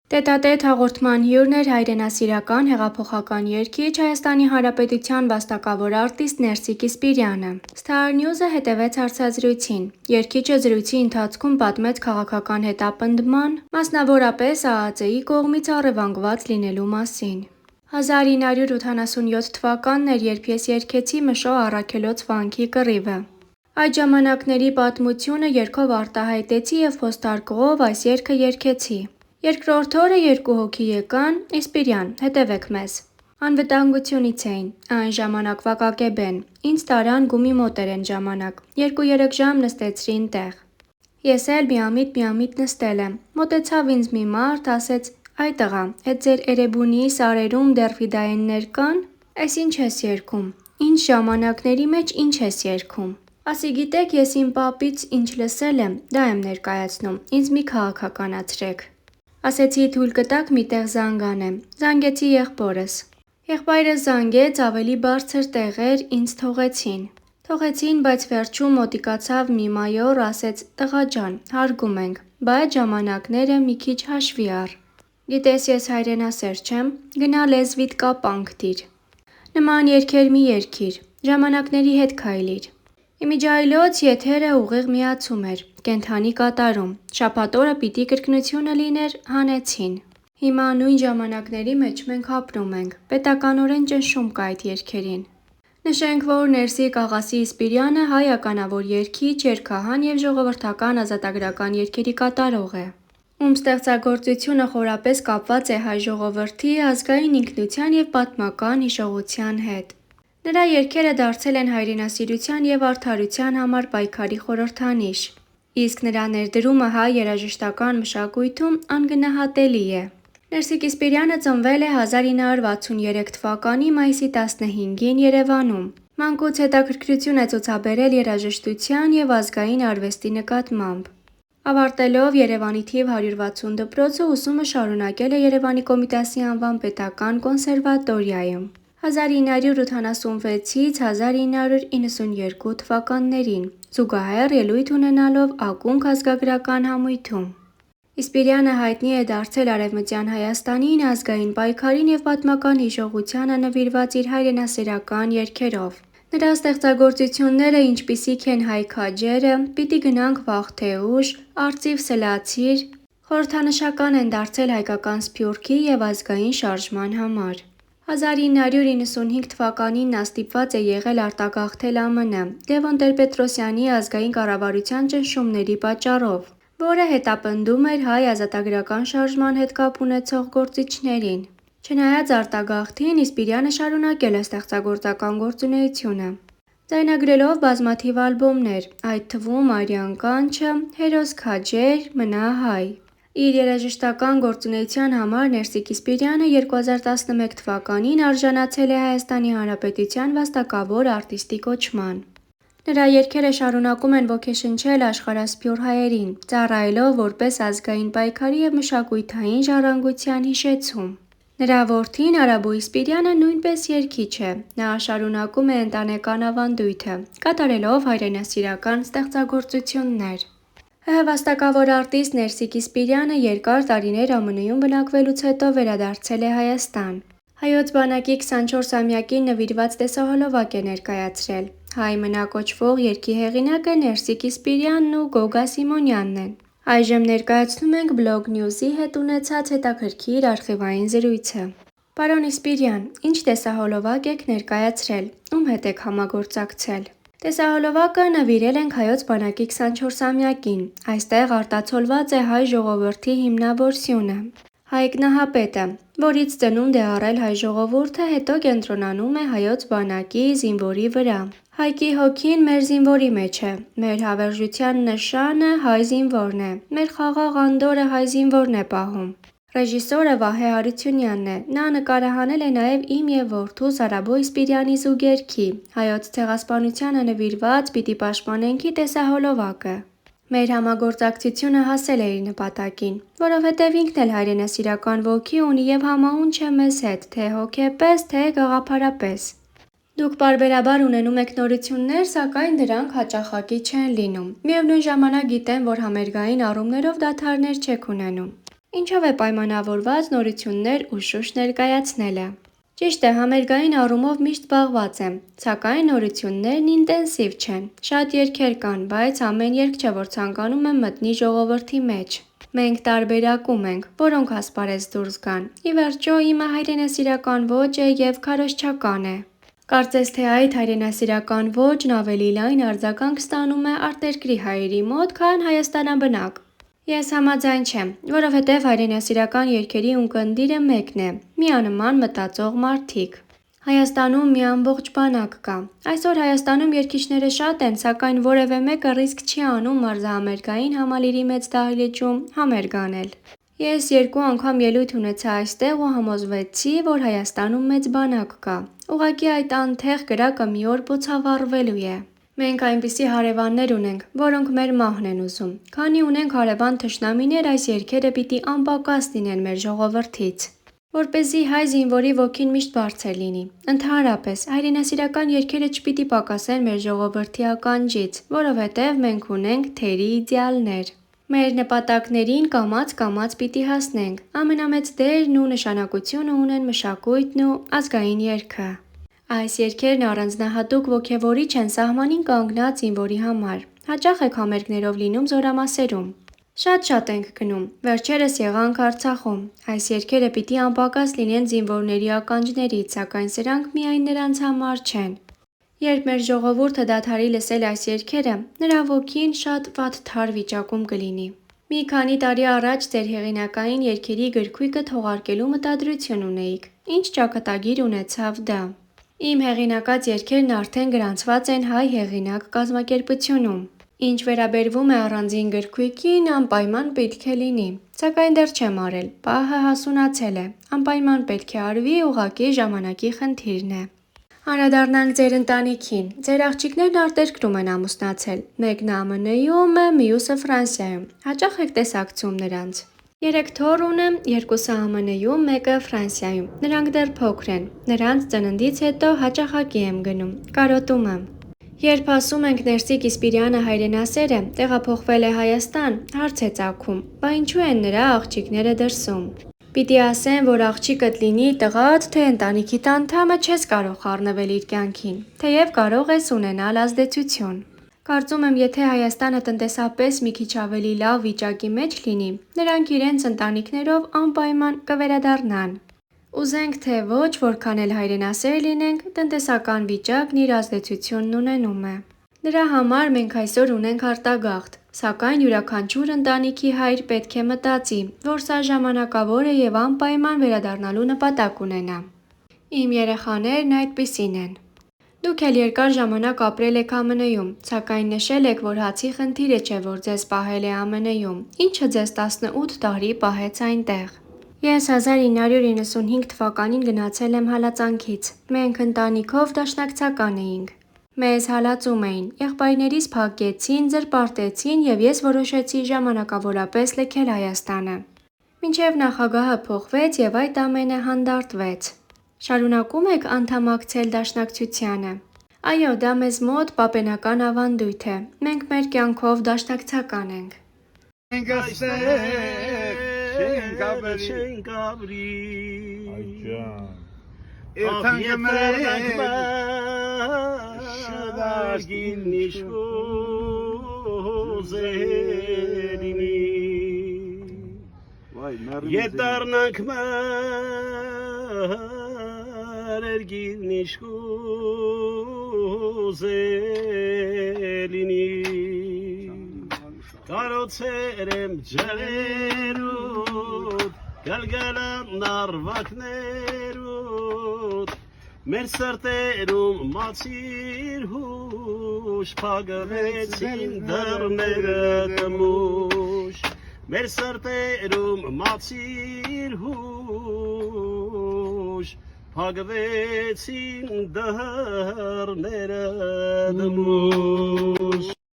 Տետատետ հաղորդման հյուրն էր հայրենասիրական հեղափոխական երգիչ Հայաստանի Հանրապետության վաստակավոր արտիստ Ներսիկ Իսպիրյանը։ Star News-ը հետևեց հարցազրույցին։ Երգիչը զրույցի ընթացքում պատմեց քաղաքական հետապնդման, մասնավորապես ԱԱԾ-ի կողմից առևանգված լինելու մասին։ 1987 թվականն էր, երբ ես երգեցի Մշո Առաքելոց վանքի կռիվը։ Այդ ժամանակների պատմությունը երգով արտահայտեցի և փոստարկղով այս երգը երգեցի։ Երկրորդ օրը երկու հոգի եկան, Իսպիրյան, հետևեք մեզ։ Անվտանգությունից էին, այն ժամանակվա կակեբեն, ինձ տարան գումի մոտ էր էն ժամանակ, 2-3 ժամ նստեցրին տեղ։ Ես էլ միամիտ նստել եմ, մոտեցավ ինձ մի մարդ, ասեց. «Այ տղա, էդ ձեր Էրեբունիի սարերում դեռ ֆիդայիններ կան, էս ինչ ես երգում, ինչ ժամանակների մեջ ինչ ես երգում»։ Ասի գիտեք, ես իմ պապից ինչ լսել եմ, դա եմ ներկայացնում, ինձ մի քաղաքականացրեք։ Ասեցի թույլ կտաք մի տեղ զանգ անեմ, զանգեցի եղբորս։ Եղբայրս զանգեց, ավելի բարձր տեղեր, ինձ թողեցին, բայց վերջում մոտիկացավ մի մայոր, ասեց. «Տղա ջան, հարգում ենք, բա էդ ժամանակները մի քիչ հաշվի առ։ Գիտես ես հայրենասեր չեմ, գնա լեզվիդ կապանք դիր։ Նման երգեր մի երգիր, ժամանակների հետ քայլիր»։ Իմիջիայլոց եթերը ուղիղ միացում էր, կենդանի կատարում, շաբաթ օրը պիտի կրկնությունը լիներ, հանեցին։ Հիմա նույն ժամանակների մեջ մենք ապրում ենք, պետականորեն ճնշում կա այդ երգերին։ Նշենք, որ Ներսիկ Աղասի Իսպիրյանը հայ ականավոր երգիչ, երգահան և ժողովրդական ազատագրական երգերի կատարող է, ում ստեղծագործությունը խորապես կապված է հայ ժողովրդի ազգային ինքնության և պատմական հիշողության հետ։ Նրա երգերը դարձել են հայրենասիրության և արդարության համար պայքարի խորհրդանիշ, իսկ նրա ներդրումը հայ երաժշտական մշակույթում անգնահատելի է։ Ներսիկ Իսպիրյանը ծնվել է 1963 թվականի մայիսի 15-ին Երևանում։ Մանկուց հետաքրքրություն է ցուցաբերել երաժշտության և ազգային արվեստի նկատմամբ։ Ավարտելով Երևանի թիվ 160 դպրոցը ուսումը շարունակել է Երևանի Կոմիտասի անվան պետական կոնսերվատորիայում 1986-ից 1992 թվականներին, զուգահեռ ելույթ ունենալով ակունք ազգագրական համույթում։ Իսպիրյանը հայտնի է դարձել Արևմտյան Հայաստանին, ազգային պայքարին և պատմական հիշողությանը նվիրված իր հայրենասիրական երգերով։ Նրա ստեղծագործությունները, ինչպիսիք են Հայ քաջերը, Պիտի գնանք վաղ թե ուշ, Արծիվ սլացիր, խորհրդանշական են դարձել հայկական սփյուռքի և ազգային շարժման համար։ 1995 թվականին նա ստիպված է եղել արտագաղթել ԱՄՆ Լևոն Տեր-Պետրոսյանի ազգային կառավարության ճնշումների պատճառով, որը հետապնդում էր հայ ազատագրական շարժման հետ կապ ունեցող գործիչներին։ Չնայած արտագաղթին, Իսպիրյանը շարունակել է ստեղծագործական գործունեությունը, ձայնագրելով բազմաթիվ ալբոմներ, այդ թվում Արյան կանչը, Հերոս քաջեր, Մնա հայ։ Իր երաժշտական գործունեության համար Ներսիկ Իսպիրյանը 2011 թվականին արժանացել է Հայաստանի Հանրապետության վաստակավոր արտիստի կոչման։ Նրա երգերը շարունակում են ոգեշնչել աշխարհասփյուռ հայերին, ծառայելով որպես ազգային պայքարի և մշակութային ժառանգության հիշեցում։ Նրա որդին՝ Արաբու Իսպիրյանը նույնպես երգիչ է, նա շարունակում է ընտանեկան ավանդույթը, կատարելով հայրենասիրական ստեղծագործություններ։ ՀՀ վաստակավոր արտիստ Ներսիկ Իսպիրյանը երկար տարիներ ԱՄՆ-ում բնակվելուց հետո վերադարձել է Հայաստան։ Հայոց բանակի 24-ամյակին նվիրված տեսահոլովակ է ներկայացրել։ «Հայ մնա» կոչվող երգի հեղինակը Ներսիկ Իսպիրյանն ու Գոգա Սիմոնյանն են։ Այժմ ներկայացնում ենք Blog News-ի հետ ունեցած հետաքրքիր արխիվային զրույցը։ Պարոն Իսպիրյան, ինչ տեսահոլովակ եք ներկայացրել, ում հետ եք համագործակցել։ Տեսահոլովակը նվիրել ենք Հայոց բանակի 24-ամյակին։ Այստեղ արտացոլված է հայ ժողովրդի հիմնավոր սյունը՝ Հայկ Նահապետը, որից ծնունդ է առել հայ ժողովուրդը, հետո կենտրոնանում է Հայոց բանակի զինվորի վրա։ Հայկի հոգին մեր զինվորի մեջ է, մեր հավերժության նշանը հայ զինվորն է, մեր խաղաղ անդորրը հայ զինվորն է պահում։ Ռեժիսորը Վահե Հարությունյանն է, նա նկարահանել է նաև իմ և որդուս Արաբո Իսպիրյանի զուգերգի՝ Հայոց ցեղասպանությանը նվիրված «Պիտի պաշտպանենք»-ի տեսահոլովակը։ Մեր համագործակցությունը հասել է իր նպատակին, որովհետև ինքն էլ հայրենասիրական ոգի ունի և համահունչ է մեզ հետ թե՛ հոգեպես, թե՛ գաղափարապես։ Դուք պարբերաբար ունենում եք նորություններ, սակայն դրանք հաճախակի չեն լինում։ Միևնույն ժամանակ գիտեմ, որ համերգային առումներով դադարներ չեք ունենում։ ինչով է պայմանավորված նորություններ ու շուրջ ներկայացնելը։ Ճիշտ է, համերգային առումով միշտ զբաղված եմ, սակայն նորություններն ինտենսիվ չեն։ Շատ երգեր կան, բայց ամեն երգ չէ, որ ցանկանում եմ մտնի ժողովրդի մեջ։ Մենք տարբերակում ենք, որոնք ասպարեզ դուրս գան։ Ի վերջո, իմը հայրենասիրական ոճ է և քարոզչական է։ Կարծես թե այդ հայրենասիրական ոճն ավելի լայն արձագանք ստանում է արտերկրի հայերի մոտ, քան հայաստանաբնակ։ Ես համաձայն չեմ, որովհետև հայրենասիրական երգերի ունկնդիրը մեկն է՝ միանման մտածող մարդիկ։ Հայաստանում մի ամբողջ բանակ կա։ Այսօր Հայաստանում երգիչները շատ են, սակայն որևէ մեկը ռիսկ չի անում մարզահամերգային համալիրի մեծ դահլիճում համերգ անել։ Ես 2 անգամ ելույթ ունեցա այստեղ ու համոզվեցի, որ Հայաստանում մեծ բանակ կա։ Ուղղակի այդ անթեղ կրակը մի օր բոցավառվելու է։ Մենք այնպիսի հարևաններ ունենք, որոնք մեր մահն են ուզում։ Քանի ունենք հարևան թշնամիներ, այս երգերը պիտի անպակաս լինեն մեր ժողովրդից, որպեսզի հայ զինվորի ոգին միշտ բարձր լինի։ Ընդհանրապես, հայրենասիրական երգերը չպիտի պակասեն մեր ժողովրդի ականջից, որովհետև մենք ունենք թերի իդեալներ։ Մեր նպատակներին կամաց-կամաց պիտի հասնենք։ Ամենամեծ դերն ու նշանակությունը ունեն մշակույթն ու ազգային երգը։ Այս երգերն առանձնահատուկ ոգևորիչ են սահմանին կանգնած զինվորի համար։ Հաճախ եք համերգներով լինում զորամասերում։ Շատ ենք գնում։ Վերջերս եղանք Արցախում։ Այս երգերը պիտի անպակաս լինեն զինվորների ականջներից, սակայն սրանք միայն նրանց համար չեն։ Երբ մեր ժողովուրդը դադարի լսել այս երգերը, նրա ոգին շատ վատթար վիճակում կլինի։ Մի քանի տարի առաջ ձեր հեղինակային երգերի գրքույկը թողարկելու մտադրություն ունեիք։ Ինչ ճակատագիր ունեցավ դա։ Իմ հեղինակած երգերն արդեն գրանցված են Հայ հեղինակ կազմակերպությունում։ Ինչ վերաբերվում է առանձին գրքույկին, անպայման պետք է լինի, սակայն դեռ չեմ արել, պահը հասունացել է, անպայման պետք է արվի, ուղղակի ժամանակի խնդիրն է։ Անդրադառնանք ձեր ընտանիքին։ Ձեր աղջիկներն արտերկրում են ամուսնացել, մեկն ԱՄՆ-ում է, մյուսը Ֆրանսիայում։ Հաճախ եք տեսակցում նրանց։ 3 թոռ ունեմ, 2-ը ԱՄՆ-ում, մեկը Ֆրանսիայում։ Նրանք դեռ փոքր են։ Նրանց ծննդից հետո հաճախակի եմ գնում, կարոտում եմ։ Երբ ասում ենք Ներսիկ Իսպիրյանը հայրենասեր է, տեղափոխվել է Հայաստան, հարց է ծագում, բա ինչու են նրա աղջիկները դրսում։ Պիտի ասեմ, որ աղջիկդ լինի տղադ, թե ընտանիքիդ անդամը, չես կարող խառնվել իր կյանքին, թեև կարող ես ունենալ ազդեցություն։ Կարծում եմ, եթե Հայաստանը տնտեսապես մի քիչ ավելի լավ վիճակի մեջ լինի, նրանք իրենց ընտանիքներով անպայման կվերադառնան։ Ուզենք թե ոչ, որքան էլ հայրենասեր լինենք, տնտեսական վիճակն իր ազդեցությունն ունենում է։ Դրա համար մենք այսօր ունենք արտագաղթ, սակայն յուրաքանչյուր ընտանիքի հայր պետք է մտածի, որ սա ժամանակավոր է և անպայման վերադառնալու նպատակ ունենա։ Իմ երեխաներն այդպիսին են։ Դուք էլ երկար ժամանակ ապրել եք ԱՄՆ-ում, սակայն նշել եք, որ հացի խնդիրը չէ, որ ձեզ պահել է ԱՄՆ-ում, ինչը ձեզ 18 տարի պահեց այնտեղ։ Ես 1995 թվականին գնացել եմ հալածանքից։ Մենք ընտանիքով դաշնակցական էինք։ Մեզ հալածում էին, եղբայրներիս փակեցին, զրպարտեցին և ես որոշեցի ժամանակավորապես լքել Հայաստանը։ Մինչև նախագահը փոխվեց և այդ ամենը հանդարտվեց։ Շարունակում եք անդամակցել դաշնակցությանը։ Այո, դա մեզ մոտ պապենական ավանդույթ է։ Մենք մեր կյանքով դաշնակցական ենք։ Եդարնանք երգին իշխուզելինի կարոցեր եմ ջրերուտ գալգալան նարվակներուտ մեր սրտերում մացիր հուշ փագվեցին դռները կմուշ մեր սրտերում մացիր հուշ փագվեցին դռները դմուշ